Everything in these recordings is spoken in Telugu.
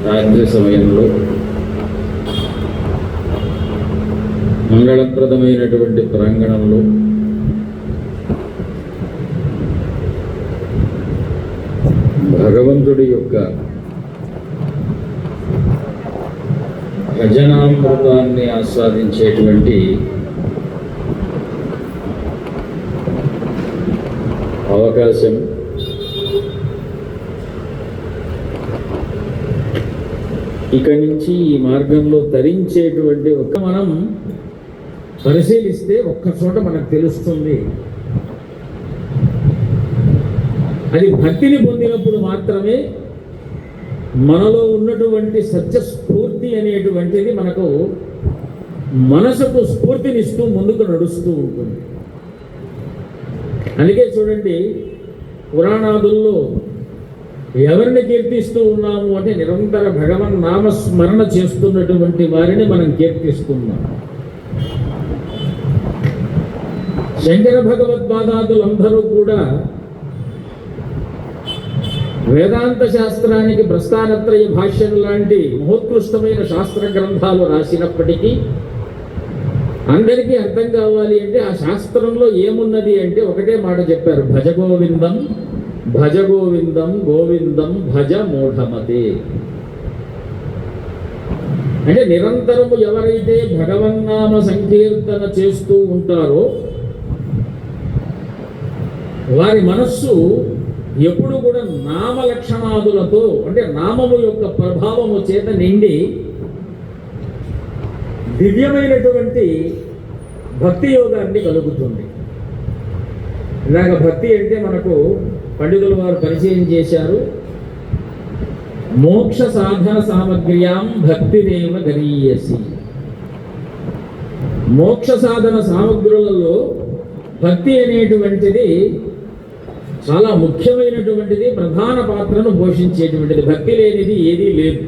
రాత్రి సమయంలో మంగళప్రదమైనటువంటి ప్రాంగణంలో భగవంతుడి యొక్క భజనామృతాన్ని ఆస్వాదించేటువంటి అవకాశం ఇక్కడి నుంచి ఈ మార్గంలో తరించేటువంటి మనం పరిశీలిస్తే ఒక్క చోట మనకు తెలుస్తుంది. అది భక్తిని పొందినప్పుడు మాత్రమే మనలో ఉన్నటువంటి సత్యస్ఫూర్తి అనేటువంటిది మనకు మనసుకు స్ఫూర్తినిస్తూ ముందుకు నడుస్తూ ఉంటుంది. అందుకే చూడండి, పురాణాదుల్లో ఎవరిని కీర్తిస్తూ ఉన్నాము అంటే నిరంతర భగవన్ నామస్మరణ చేస్తున్నటువంటి వారిని మనం కీర్తిస్తున్నాం. శంకర భగవద్పాదాదులందరూ కూడా వేదాంత శాస్త్రానికి ప్రస్థానత్రయ భాష్యం లాంటి మహోత్కృష్టమైన శాస్త్ర గ్రంథాలు రాసినప్పటికీ అందరికీ అర్థం కావాలి అంటే ఆ శాస్త్రంలో ఏమున్నది అంటే ఒకటే మాట చెప్పారు: భజ గోవిందం, భజ గోవిందం, గోవిందం భజ మూఢమతే. అంటే నిరంతరము ఎవరైతే భగవన్నామ సంకీర్తన చేస్తూ ఉంటారో వారి మనస్సు ఎప్పుడు కూడా నామ లక్షణాదులతో, అంటే నామము యొక్క ప్రభావము చేత నిండి దివ్యమైనటువంటి భక్తి యోగాన్ని కలుగుతుంది. ఇలాగ భక్తి అంటే మనకు పండితులు వారు పరిచయం చేశారు: మోక్ష సాధన సామగ్ర్యాం భక్తిరేవ గరీయసి. మోక్ష సాధన సామగ్రులలో భక్తి అనేటువంటిది చాలా ముఖ్యమైనటువంటిది, ప్రధాన పాత్రను పోషించేటువంటిది. భక్తి లేనిది ఏదీ లేదు.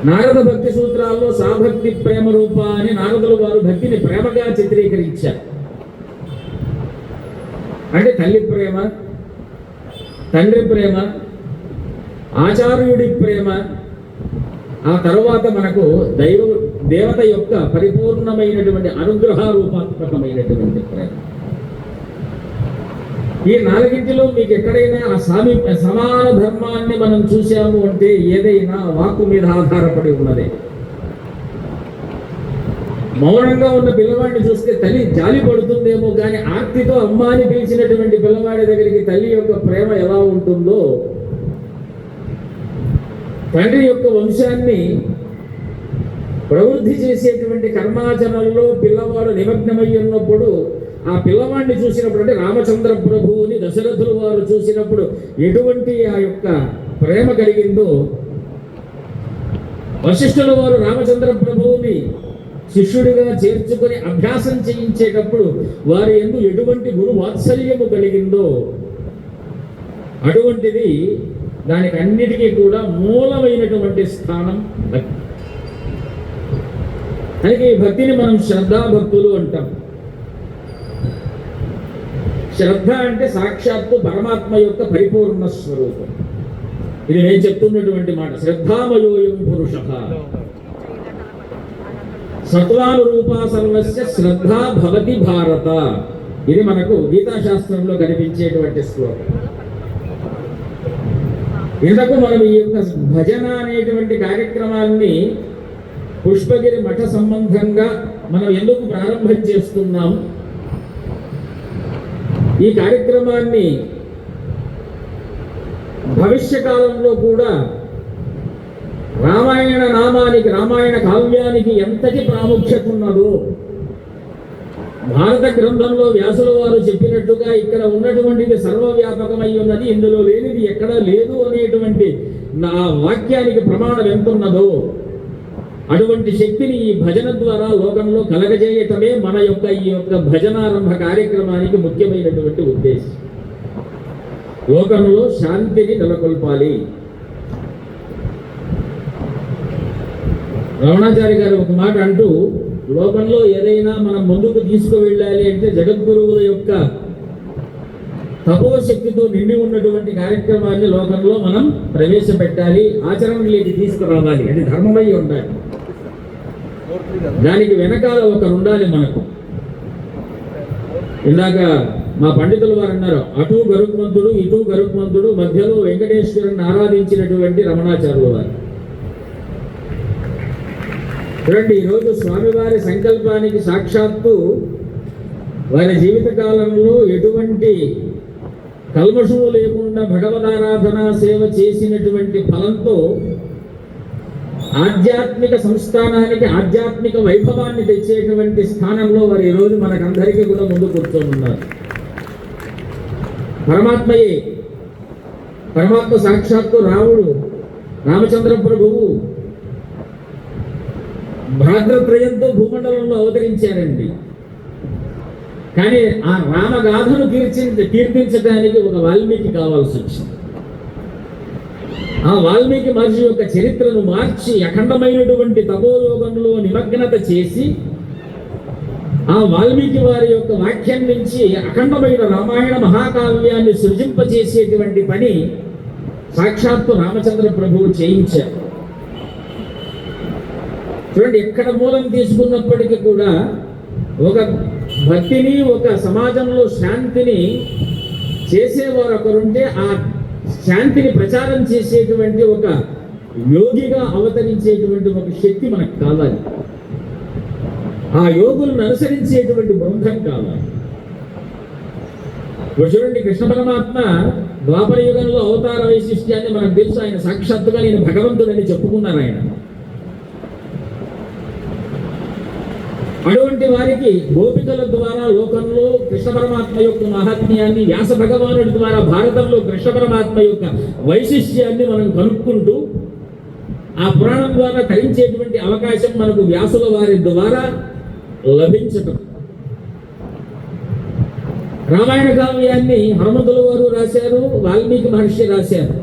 నారద భక్తి సూత్రాల్లో సాభక్తి ప్రేమ రూప అని నారదులు వారు భక్తిని ప్రేమగా చిత్రీకరించారు. అంటే తల్లి ప్రేమ, తండ్రి ప్రేమ, ఆచార్యుడి ప్రేమ, ఆ తరువాత మనకు దేవత యొక్క పరిపూర్ణమైనటువంటి అనుగ్రహ రూపాత్మకమైనటువంటి ప్రేమ. ఈ నాలుగింటిలో మీకు ఎక్కడైనా ఆ సమాన ధర్మాన్ని మనం చూసాము అంటే ఏదైనా వాక్కు మీద ఆధారపడి ఉన్నదే. మౌనంగా ఉన్న పిల్లవాడిని చూస్తే తల్లి జాలి పడుతుందేమో కానీ ఆర్తితో అమ్మ అని పిలిచినటువంటి పిల్లవాడి దగ్గరికి తల్లి యొక్క ప్రేమ ఎలా ఉంటుందో, తండ్రి యొక్క వంశాన్ని ప్రవృద్ధి చేసేటువంటి కర్మాచరణలో పిల్లవాడు నిమగ్నమై ఉన్నప్పుడు ఆ పిల్లవాడిని చూసినప్పుడు, అంటే రామచంద్ర ప్రభువుని దశరథులు వారు చూసినప్పుడు ఎటువంటి ఆ యొక్క ప్రేమ కలిగిందో, వశిష్ఠుల వారు రామచంద్ర ప్రభువుని శిష్యుడిగా చేర్చుకొని అభ్యాసం చేయించేటప్పుడు వారి యందు ఎటువంటి గురు వాత్సల్యము కలిగిందో, అటువంటిది దానికి అన్నిటికీ కూడా మూలమైనటువంటి స్థానం భక్తి. అందుకే ఈ భక్తిని మనం శ్రద్ధాభక్తులు అంటాం. శ్రద్ధ అంటే సాక్షాత్తు పరమాత్మ యొక్క పరిపూర్ణ స్వరూపం. ఇది నేను చెప్తున్నటువంటి మాట. శ్రద్ధామయోయం పురుష సత్వానురూపా సర్వస్య శ్రద్ధా భవతి భారత. ఇది మనకు గీతాశాస్త్రంలో కనిపించేటువంటి శ్లోకం. ఇంతకు మనం ఈ యొక్క భజన అనేటువంటి కార్యక్రమాన్ని పుష్పగిరి మఠ సంబంధంగా మనం ఎందుకు ప్రారంభం చేస్తున్నాం? ఈ కార్యక్రమాన్ని భవిష్యకాలంలో కూడా రామాయణ నామానికి, రామాయణ కావ్యానికి ఎంతటి ప్రాముఖ్యత ఉన్నదో, భారత గ్రంథంలో వ్యాసుల వారు చెప్పినట్టుగా ఇక్కడ ఉన్నటువంటిది సర్వవ్యాపకమై ఉన్నది, ఇందులో లేనిది ఎక్కడా లేదు అనేటువంటి నా వాక్యానికి ప్రమాణం ఎంతున్నదో అటువంటి శక్తిని ఈ భజన ద్వారా లోకంలో కలగజేయటమే మన యొక్క ఈ యొక్క భజనారంభ కార్యక్రమానికి ముఖ్యమైనటువంటి ఉద్దేశం. లోకంలో శాంతిని నెలకొల్పాలి. రమణాచారి గారు ఒక మాట అంటూ, లోకంలో ఏదైనా మనం ముందుకు తీసుకువెళ్ళాలి అంటే జగద్గురువుల యొక్క తపోశక్తితో నిండి ఉన్నటువంటి కార్యక్రమాన్ని లోకంలో మనం ప్రవేశపెట్టాలి, ఆచరణలోకి తీసుకురావాలి. అది ధర్మమై ఉండాలి. దానికి వెనకాల ఒకరు ఉండాలి మనకు. ఇందాక మా పండితులు వారు అన్నారు, అటు గరుత్మంతుడు ఇటు గరుత్మంతుడు, మధ్యలో వెంకటేశ్వరుని ఆరాధించినటువంటి రమణాచార్యుల వారు. చూడండి, ఈరోజు స్వామివారి సంకల్పానికి సాక్షాత్తు వారి జీవిత కాలంలో ఎటువంటి కల్మషము లేకుండా భగవదారాధన సేవ చేసినటువంటి ఫలంతో ఆధ్యాత్మిక సంస్థానానికి ఆధ్యాత్మిక వైభవాన్ని తెచ్చేటువంటి స్థానంలో వారు ఈరోజు మనకందరికీ కూడా ముందు కూర్చొని ఉన్నారు. పరమాత్మయే, పరమాత్మ సాక్షాత్తు రాముడు, రామచంద్ర ప్రభువు భ్రాతృత్రయంతో భూమండలంలో అవతరించారండి. కానీ ఆ రామగాథను కీర్తించడానికి ఒక వాల్మీకి కావాల్సి వచ్చింది. ఆ వాల్మీకి మహర్షి యొక్క చరిత్రను మార్చి అఖండమైనటువంటి తపోయోగంలో నిమగ్నత చేసి ఆ వాల్మీకి వారి యొక్క వాక్యం నుంచి అఖండమైన రామాయణ మహాకావ్యాన్ని సృజింపచేసేటువంటి పని సాక్షాత్తు రామచంద్ర ప్రభువు చేయించారు. చూడండి, ఎక్కడ మూలం తీసుకున్నప్పటికీ కూడా ఒక భక్తిని, ఒక సమాజంలో శాంతిని చేసేవారు ఒకరుంటే ఆ శాంతిని ప్రచారం చేసేటువంటి ఒక యోగిగా అవతరించేటువంటి ఒక శక్తి మనకు కావాలి. ఆ యోగులను అనుసరించేటువంటి బృందం కావాలి. ఇప్పుడు చూడండి, కృష్ణ పరమాత్మ ద్వాపర యుగంలో అవతార వైశిష్ట్యాన్ని మనకు తెలుసు. ఆయన సాక్షాత్తుగా నేను భగవంతుడని చెప్పుకున్నారు ఆయన. అటువంటి వారికి గోపికల ద్వారా లోకంలో కృష్ణ పరమాత్మ యొక్క మహాత్మ్యాన్ని, వ్యాస భగవానుడి ద్వారా భారతంలో కృష్ణ పరమాత్మ యొక్క వైశిష్ట్యాన్ని మనం కనుక్కుంటూ ఆ పురాణం ద్వారా తరించేటువంటి అవకాశం మనకు వ్యాసుల వారి ద్వారా లభించటం. రామాయణ కావ్యాన్ని హనుమంతుల వారు రాశారు, వాల్మీకి మహర్షి రాశారు.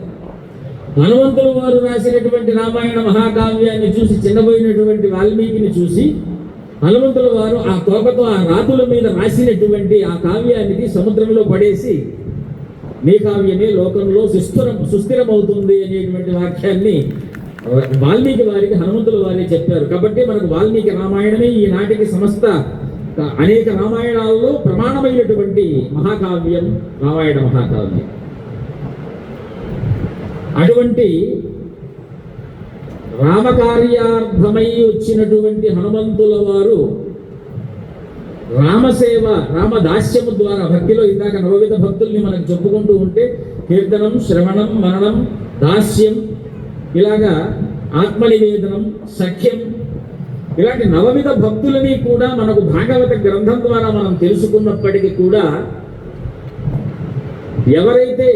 హనుమంతుల వారు రాసినటువంటి రామాయణ మహాకావ్యాన్ని చూసి చిన్నపోయినటువంటి వాల్మీకిని చూసి హనుమంతుల వారు ఆ తోకతో ఆ రాతుల మీద రాసినటువంటి ఆ కావ్యానికి సముద్రంలో పడేసి నీ కావ్యమే లోకంలో సుస్థిరమవుతుంది అనేటువంటి వాక్యాన్ని వాల్మీకి వారికి హనుమంతుల వారే చెప్పారు. కాబట్టి మనకు వాల్మీకి రామాయణమే ఈనాటికి సమస్త అనేక రామాయణాల్లో ప్రమాణమైనటువంటి మహాకావ్యం రామాయణ మహాకావ్యం. అటువంటి రామకార్యార్థమై వచ్చినటువంటి హనుమంతుల వారు రామసేవ, రామదాస్యము ద్వారా భక్తిలో ఇందాక నవవిధ భక్తుల్ని మనకు చెప్పుకుంటూ ఉంటే కీర్తనం, శ్రవణం, మననం, దాస్యం, ఇలాగా ఆత్మనివేదనం, సఖ్యం, ఇలాంటి నవవిధ భక్తులని కూడా మనకు భాగవత గ్రంథం ద్వారా మనం తెలుసుకున్నప్పటికీ కూడా ఎవరైతే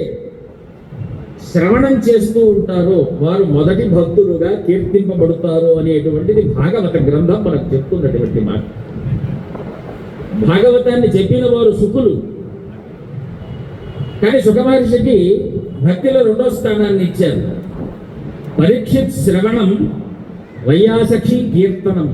శ్రవణం చేస్తూ ఉంటారో వారు మొదటి భక్తులుగా కీర్తింపబడతారు అనేటువంటిది భాగవత గ్రంథం మనకు చెప్తున్నటువంటి మాట. భాగవతాన్ని చెప్పిన వారు సుకులు. కానీ సుఖమహర్షికి భక్తిలో రెండో స్థానాన్ని ఇచ్చారు. పరీక్షిత్ శ్రవణం, వైయాసఖి కీర్తనం.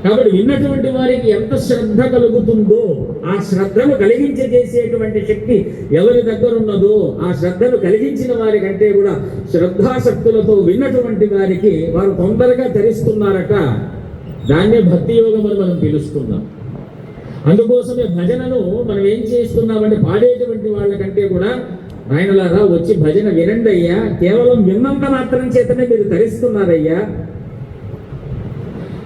కాబట్టి విన్నటువంటి వారికి ఎంత శ్రద్ధ కలుగుతుందో ఆ శ్రద్ధను కలిగించేసేటువంటి శక్తి ఎవరి దగ్గర ఉన్నదో ఆ శ్రద్ధను కలిగించిన వారి కంటే కూడా శ్రద్ధాశక్తులతో విన్నటువంటి వారికి వారు తొందరగా ధరిస్తున్నారట. దాన్నే భక్తి యోగం అని మనం పిలుస్తున్నాం. అందుకోసమే భజనను మనం ఏం చేస్తున్నామంటే పాడేటువంటి వాళ్ళకంటే కూడా నాయనలారా వచ్చి భజన వినండి అయ్యా, కేవలం విన్నంత మాత్రం చేతనే మీరు ధరిస్తున్నారయ్యా.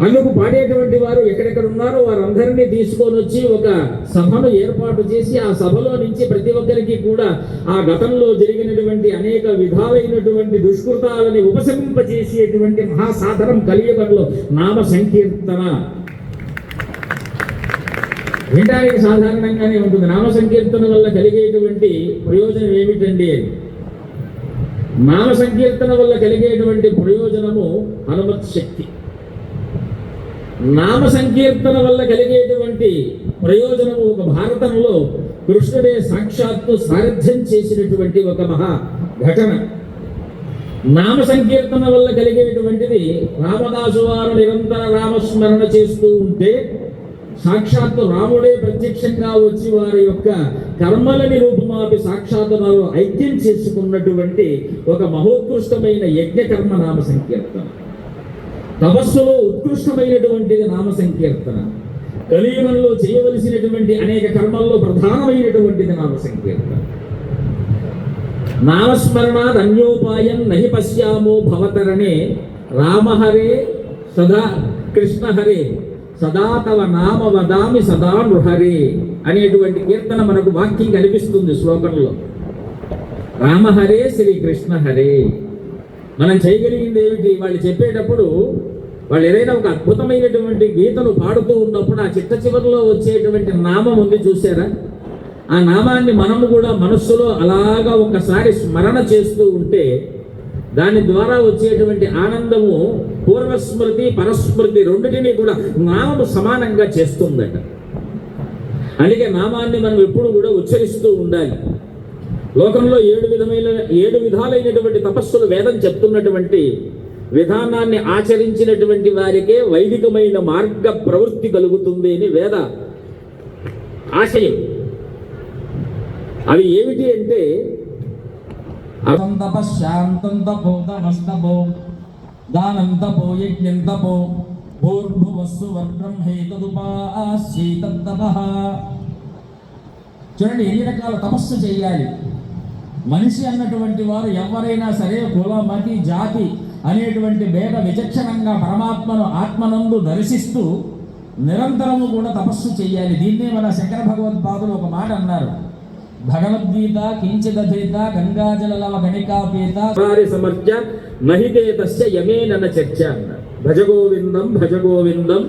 అందుకు పాడేటువంటి వారు ఎక్కడెక్కడ ఉన్నారో వారందరినీ తీసుకొని వచ్చి ఒక సభను ఏర్పాటు చేసి ఆ సభలో నుంచి ప్రతి ఒక్కరికి కూడా ఆ గతంలో జరిగినటువంటి అనేక విధాలైనటువంటి దుష్కృతాలని ఉపశమింపజేసేటువంటి మహాసాధనం కలియుగంలో నామ సంకీర్తన. వినడానికి సాధారణంగానే ఉంటుంది. నామ సంకీర్తన వల్ల కలిగేటువంటి ప్రయోజనం ఏమిటండి అని. నామ సంకీర్తన వల్ల కలిగేటువంటి ప్రయోజనము హనుమత్ శక్తి. నామ సంకీర్తన వల్ల కలిగేటువంటి ప్రయోజనము ఒక భారతంలో కృష్ణుడే సాక్షాత్తు సారథ్యం చేసినటువంటి ఒక మహా ఘటన. నామ సంకీర్తన వల్ల కలిగేటువంటిది రామదాసు వారు నిరంతర రామస్మరణ చేస్తూ ఉంటే సాక్షాత్తు రాముడే ప్రత్యక్షంగా వచ్చి వారి యొక్క కర్మలని రూపమాపి సాక్షాత్తు ఐక్యం చేసుకున్నటువంటి ఒక మహోత్కృష్టమైన యజ్ఞకర్మ నామ సంకీర్తన. తపస్సులో ఉత్కృష్టమైనటువంటిది నామ సంకీర్తన. కలియుగంలో చేయవలసినటువంటి అనేక కర్మల్లో ప్రధానమైనటువంటిది నామ సంకీర్తన. నామస్మరణాద్ అన్యోపాయం నహి పశ్యామో భవతరణే రామహరే సదా కృష్ణహరే సదా తవ నామ వదామి సదా నృహరే అనేటువంటి కీర్తన మనకు వాక్యం కనిపిస్తుంది శ్లోకంలో. రామహరే శ్రీకృష్ణ హరే. మనం చేయగలిగింది ఏమిటి? వాళ్ళు చెప్పేటప్పుడు వాళ్ళు ఏదైనా ఒక అద్భుతమైనటువంటి గీతను పాడుతూ ఉన్నప్పుడు ఆ చిట్ట చివరిలో వచ్చేటువంటి నామం ఉంది చూసారా? ఆ నామాన్ని మనము కూడా మనస్సులో అలాగా ఒకసారి స్మరణ చేస్తూ ఉంటే దాని ద్వారా వచ్చేటువంటి ఆనందము పూర్వస్మృతి పరస్మృతి రెండింటినీ కూడా నామము సమానంగా చేస్తుందట. అందుకే నామాన్ని మనం ఎప్పుడు కూడా ఉచ్చరిస్తూ ఉండాలి. లోకంలో 7 విధాలైనటువంటి తపస్సులు వేదం చెప్తున్నటువంటి విధానాన్ని ఆచరించినటువంటి వారికే వైదికమైన మార్గ ప్రవృత్తి కలుగుతుంది అని వేద ఆశయం. అవి ఏమిటి అంటే శాంతం తపో తమస్తపో దానం తపో యజ్ఞం తపో భూర్భువస్సు వర్బ్రహ్మేతదుపాసీతత్తపః. చూడండి, ఎన్ని రకాల తపస్సు చేయాలి. మనిషి అన్నటువంటి వారు ఎవరైనా సరే కుల మతి జాతి అనేటువంటి భేద విచక్షణంగా పరమాత్మను ఆత్మనందు దర్శిస్తూ నిరంతరము కూడా తపస్సు చేయాలి. దీన్నే మన శంకర భగవత్పాదులు ఒక మాట అన్నారు. భగవద్గీత కించిదధీత గంగాజలలవ గణికాపీత సమర్చ మహితే తస్య యమేనన చర్చ అన్నారు. భజ గోవిందం భజ గోవిందం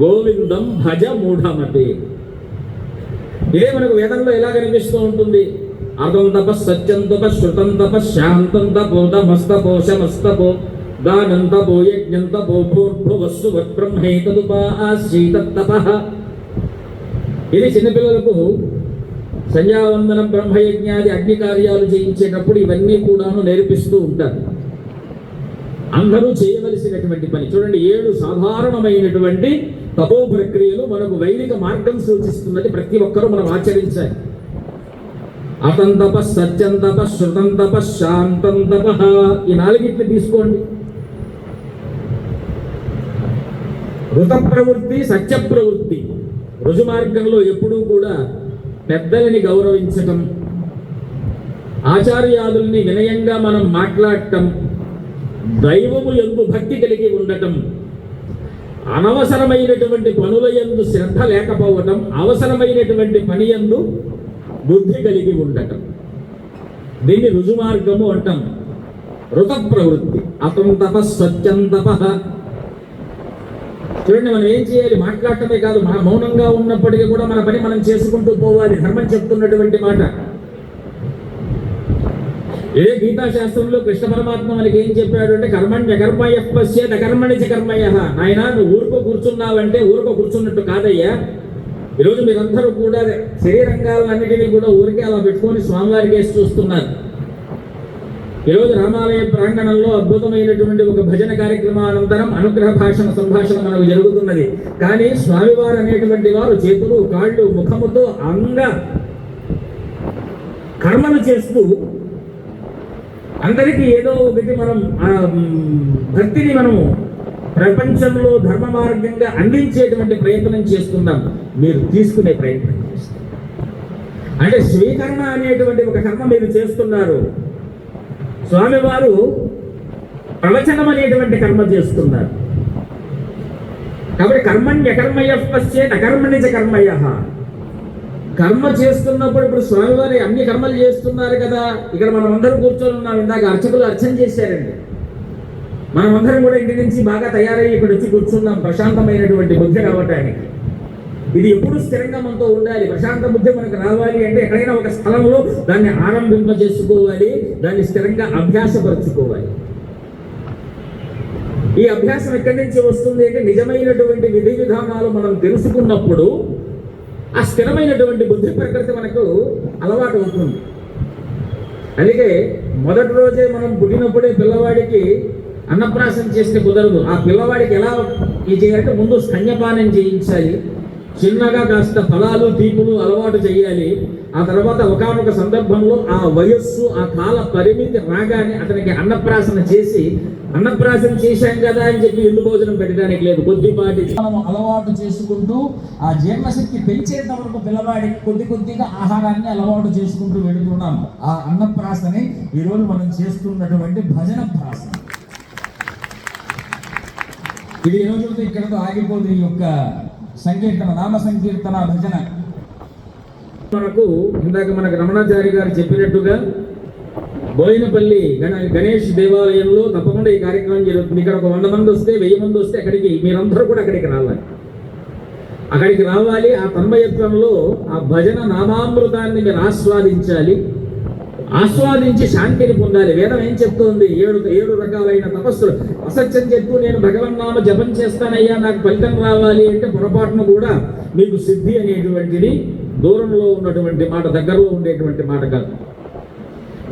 గోవిందం భజ మూఢమతే. ఇదే మనకు వేదంలో ఎలా కనిపిస్తూ ఉంటుంది? అదం తపస్ సత్యం తపస్ శృతం తపస్ శాంతం తపో తమస్తపో శమస్తపో దానం తపో యజ్ఞం తపో భూర్భువస్సు వత్బ్రహ్మేతదుపాసీతత్తపః. ఇది చిన్నపిల్లలకు సంధ్యావందనం బ్రహ్మయజ్ఞాది అగ్ని కార్యాలు చేయించేటప్పుడు ఇవన్నీ కూడాను నేర్పిస్తూ ఉంటారు. అందరూ చేయవలసినటువంటి పని. చూడండి, 7 సాధారణమైనటువంటి తపో ప్రక్రియలు మనకు వైదిక మార్గం సూచిస్తున్నది. ప్రతి ఒక్కరూ మనం ఆచరించాలి. అతం తపస్ సత్యం తపస్ శృతం తపస్ శాంతం తపః. ఈ 4 తీసుకోండి. ఋత ప్రవృత్తి సత్య ప్రవృత్తి. రుజు మార్గంలో ఎప్పుడూ కూడా పెద్దలని గౌరవించటం, ఆచార్యాదుల్ని వినయంగా మనం మాట్లాడటం, దైవము యందు భక్తి కలిగి ఉండటం, అనవసరమైనటువంటి పనుల యందు శ్రద్ధ లేకపోవటం, అవసరమైనటువంటి పని యందు బుద్ధి కలిగి ఉండటం. దీన్ని రుజుమార్గము అంటాం. ఋత ప్రవృత్తి. అతం తపస్ సత్యం తపః. చూడండి, మనం ఏం చేయాలి? మాట్లాడటమే కాదు, మౌనంగా ఉన్నప్పటికీ కూడా మన పని మనం చేసుకుంటూ పోవాలి. ధర్మం చెప్తున్నటువంటి మాట. ఏ గీతాశాస్త్రంలో కృష్ణ పరమాత్మ మనకి ఏం చెప్పాడు అంటే కర్మణ్యకర్మయః పశ్యేత్ అకర్మణి చ కర్మయః. నాయన, నువ్వు ఊరుకో కూర్చున్నావంటే ఊరుకో కూర్చున్నట్టు కాదయ్యా. ఈరోజు మీరందరూ కూడా శరీరంగాలన్నిటినీ కూడా ఊరికే అలా పెట్టుకొని స్వామివారికి వేసి చూస్తున్నారు. ఈరోజు రామాలయ ప్రాంగణంలో అద్భుతమైనటువంటి ఒక భజన కార్యక్రమానంతరం అనుగ్రహ భాషణ సంభాషణ మనకు జరుగుతున్నది. కానీ స్వామివారు అనేటువంటి వారు చేతులు కాళ్ళు ముఖముతో అంగ కర్మలు చేస్తూ అందరికీ ఏదో ఒకటి మనం భక్తిని మనము ప్రపంచంలో ధర్మ మార్గంగా అందించేటువంటి ప్రయత్నం చేస్తున్నాం. మీరు తీసుకునే ప్రయత్నం చేస్తున్నారు. అంటే స్వీకరణ అనేటువంటి ఒక కర్మ మీరు చేస్తున్నారు. స్వామివారు ప్రవచనం అనేటువంటి కర్మ చేస్తున్నారు. కాబట్టి కర్మణ్యకర్మయః పశ్యేత్ అకర్మణి చ కర్మయః. కర్మ చేస్తున్నప్పుడు ఇప్పుడు స్వామివారి అన్ని కర్మలు చేస్తున్నారు కదా. ఇక్కడ మనం అందరం కూర్చొని ఉన్నాం. ఇందాక అర్చకులు అర్చన చేశారండి. మనం అందరం కూడా ఇంటి నుంచి బాగా తయారయ్యి ఇక్కడ వచ్చి కూర్చున్నాం ప్రశాంతమైనటువంటి బుద్ధి రావటానికి. ఇది ఎప్పుడు స్థిరంగా మనతో ఉండాలి. ప్రశాంత బుద్ధి మనకు రావాలి అంటే ఎక్కడైనా ఒక స్థలంలో దాన్ని ఆరంభింపజేసుకోవాలి, దాన్ని స్థిరంగా అభ్యాసపరచుకోవాలి. ఈ అభ్యాసం ఎక్కడి నుంచి వస్తుంది అంటే నిజమైనటువంటి విధి విధానాలు మనం తెలుసుకున్నప్పుడు ఆ స్థిరమైనటువంటి బుద్ధి ప్రకృతి మనకు అలవాటు అవుతుంది. అందుకే మొదటి రోజే మనం పుట్టినప్పుడే పిల్లవాడికి అన్నప్రాసన చేస్తే కుదరదు. ఆ పిల్లవాడికి ఎలా చేయాలంటే ముందు స్తన్యపానం చేయించాలి. చిన్నగా కాస్త ఫలాలు తీపులు అలవాటు చేయాలి. ఆ తర్వాత ఒకానొక సందర్భంలో ఆ వయస్సు ఆ కాల పరిమితి రాగానే అతనికి అన్నప్రాసన చేసి, అన్నప్రాసన చేశాం కదా అని చెప్పి ఎండు భోజనం పెట్టడానికి లేదు, కొద్దిపాటి మనం అలవాటు చేసుకుంటూ ఆ జీర్ణశక్తి పెంచేంత వరకు పిల్లవాడికి కొద్దిగా ఆహారాన్ని అలవాటు చేసుకుంటూ వెళుతున్నాం. ఆ అన్నప్రాసనే ఈరోజు మనం చేస్తున్నటువంటి భజన ప్రాసన. ఇది ఈ రోజు ఇక్కడతో ఆగిపోదు. ఈ యొక్క సంకీర్తన, నామ సంకీర్తన, భజన మనకు రమణాచారి గారు చెప్పినట్టుగా బోయినపల్లి గణేష్ దేవాలయంలో తప్పకుండా ఈ కార్యక్రమం జరుగుతుంది. ఇక్కడ ఒక 100 మంది వస్తే 1000 మంది వస్తే అక్కడికి మీరందరూ కూడా అక్కడికి రావాలి. ఆ తన్మయత్వంలో ఆ భజన నామామృతాన్ని మీరు ఆస్వాదించి శాంతిని పొందాలి. వేదం ఏం చెప్తోంది? 7 రకాలైన తపస్సులు. అసత్యం చెప్తూ నేను భగవన్నామ జపం చేస్తానయ్యా నాకు ఫలితం రావాలి అంటే పొరపాటును కూడా మీకు సిద్ధి అనేటువంటిది దూరంలో ఉన్నటువంటి మాట, దగ్గరలో ఉండేటువంటి మాట కాదు.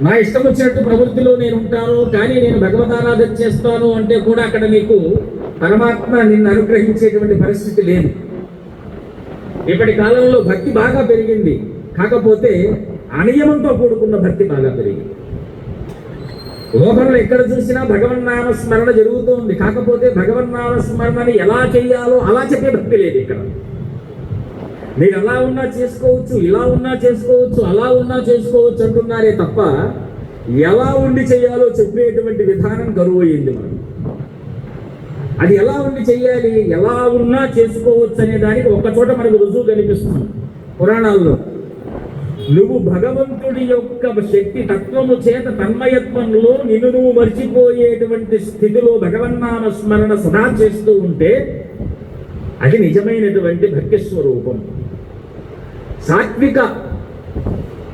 నా ఇష్టం వచ్చినట్టు ప్రవృత్తిలో నేను ఉంటాను, కానీ నేను భగవతారాధన చేస్తాను అంటే కూడా అక్కడ నీకు పరమాత్మ నిన్ను అనుగ్రహించేటువంటి పరిస్థితి లేదు. ఇప్పటి కాలంలో భక్తి బాగా పెరిగింది, కాకపోతే అనియమంతో కూడుకున్న భక్తి బాగా పెరిగింది. లోకంలో ఎక్కడ చూసినా భగవన్నామ స్మరణ జరుగుతోంది, కాకపోతే భగవన్నామ స్మరణని ఎలా చేయాలో అలా చెప్పే భక్తి లేదు. ఇక్కడ మీరు అలా ఉన్నా చేసుకోవచ్చు, ఇలా ఉన్నా చేసుకోవచ్చు, అలా ఉన్నా చేసుకోవచ్చు అంటున్నారే తప్ప ఎలా ఉండి చేయాలో చెప్పేటువంటి విధానం కరువు అయింది. మనం అది ఎలా ఉండి చేయాలి, ఎలా ఉన్నా చేసుకోవచ్చు అనే దానికి ఒక చోట మనకు రుజువు కనిపిస్తుంది పురాణాల్లో. నువ్వు భగవంతుడి యొక్క శక్తి తత్వము చేత తన్మయత్వంలో నిన్ను నువ్వు మర్చిపోయేటువంటి స్థితిలో భగవన్నామ స్మరణ సదా చేస్తూ ఉంటే అది నిజమైనటువంటి భక్తి స్వరూపం. సాత్విక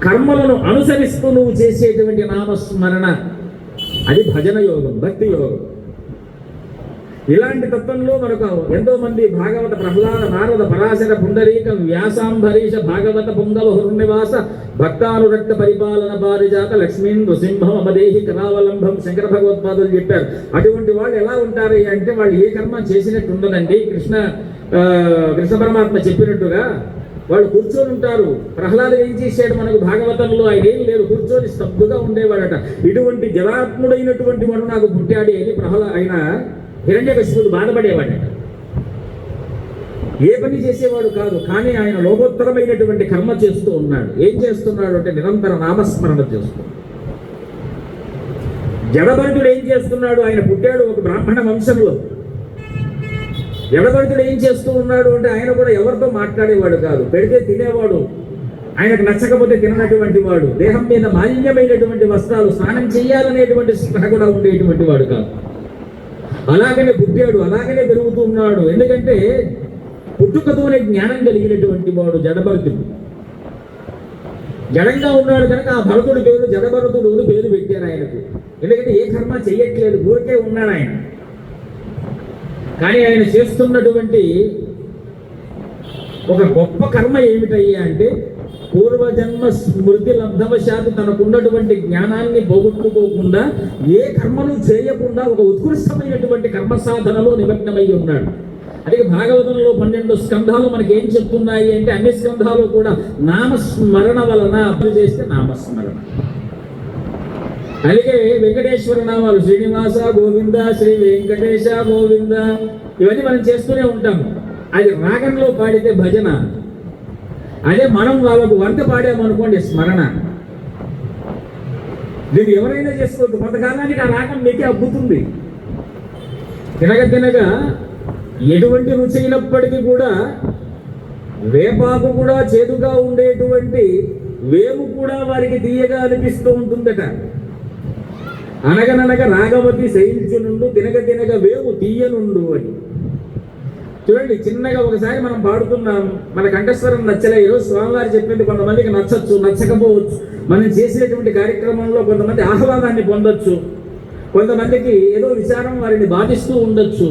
కర్మలను అనుసరిస్తూ నువ్వు చేసేటువంటి నామస్మరణ అది భజన యోగం, భక్తి యోగం. ఇలాంటి తత్వంలో మనకు ఎంతో మంది భాగవత ప్రహ్లాద నారద పరాశర పుండరీక వ్యాసాంబరీష భాగవత పుంగవ హృన్నివాస భక్తానురక్త పరిపాలన పారిజాత లక్ష్మీన్ నృసింహం అమదేహి కరావలంబం శంకర భగవత్పాదులు చెప్పారు. అటువంటి వాళ్ళు ఎలా ఉంటారు అంటే వాళ్ళు ఏ కర్మ చేసినట్టు ఉండదండి. కృష్ణ పరమాత్మ చెప్పినట్టుగా వాళ్ళు కూర్చొని ఉంటారు. ప్రహ్లాదుడు ఏం చేశాడు మనకు భాగవతంలో? ఆయన ఏం లేదు, కూర్చొని స్తబ్దుగా ఉండేవాడట. ఇటువంటి జలాత్ముడైనటువంటి వాడు నాకు పుట్టాడు అని ఆయన హిరణ్యకశిపుడు బాధపడేవాడట. ఏ పని చేసేవాడు కాదు, కానీ ఆయన లోకోత్తరమైనటువంటి కర్మ చేస్తూ ఉన్నాడు. ఏం చేస్తున్నాడు అంటే నిరంతర నామస్మరణ చేస్తూ. జడభరతుడు ఏం చేస్తున్నాడు? ఆయన పుట్టాడు ఒక బ్రాహ్మణ వంశంలో. జడభరతుడు ఏం చేస్తూ ఉన్నాడు అంటే ఆయన కూడా ఎవరితో మాట్లాడేవాడు కాదు, పెడితే తినేవాడు, ఆయనకు నచ్చకపోతే తిననటువంటి వాడు, దేహం మీద మాలిన్యమైనటువంటి వస్త్రాలు, స్నానం చేయాలనేటువంటి స్పృహ కూడా ఉండేటువంటి వాడు కాదు. అలాగనే పుట్టాడు, అలాగనే పెరుగుతూ ఉన్నాడు. ఎందుకంటే పుట్టుకతోనే జ్ఞానం కలిగినటువంటి వాడు జడభరతుడు. జడంగా ఉన్నాడు కనుక ఆ భరతుడి పేరు జడభరతుడు అని పేరు పెట్టారు ఆయనకు. ఎందుకంటే ఏ కర్మ చెయ్యట్లేదు, ఊరికే ఉన్నాడు ఆయన. కానీ ఆయన చేస్తున్నటువంటి ఒక గొప్ప కర్మ ఏమిటయ్యా అంటే పూర్వజన్మ స్మృతి లబ్ధవశాత్తు తనకున్నటువంటి జ్ఞానాన్ని పోగొట్టుకోకుండా ఏ కర్మను చేయకుండా ఒక ఉత్కృష్టమైనటువంటి కర్మ సాధనలో నిమగ్నమై ఉన్నాడు. అదే భాగవతంలో 12 స్కంధాలు మనకి ఏం చెప్తున్నాయి అంటే అన్ని స్కంధాలు కూడా నామస్మరణ వలన అభివృద్ధి చేస్తే నామస్మరణ. అలాగే వెంకటేశ్వర నామాలు శ్రీనివాస గోవింద, శ్రీ వెంకటేశ గోవింద, ఇవన్నీ మనం చేస్తూనే ఉంటాము. అది రాగంలో పాడితే భజన, అదే మనం వాళ్ళకు వంట పాడామనుకోండి స్మరణ. దీన్ని ఎవరైనా చేసుకోవద్దు, కొంతకాలానికి ఆ రాగం మీకే అబ్బుతుంది. తినగా ఎటువంటి రుచి అయినప్పటికీ కూడా వేపాకు కూడా చేదుగా ఉండేటువంటి వేము కూడా వారికి తీయగా అనిపిస్తూ ఉంటుందట. అనగననగా రాగవతి శైల్చునుండు తినగ వేము తీయనుండు అని. చూడండి, చిన్నగా ఒకసారి మనం పాడుతున్నాం, మన కంఠస్వరం నచ్చలే. ఈరోజు స్వామివారు చెప్పింది కొంతమందికి నచ్చచ్చు, నచ్చకపోవచ్చు. మనం చేసేటువంటి కార్యక్రమంలో కొంతమంది ఆహ్లాదాన్ని పొందొచ్చు, కొంతమందికి ఏదో విచారం వారిని బాధిస్తూ ఉండొచ్చు.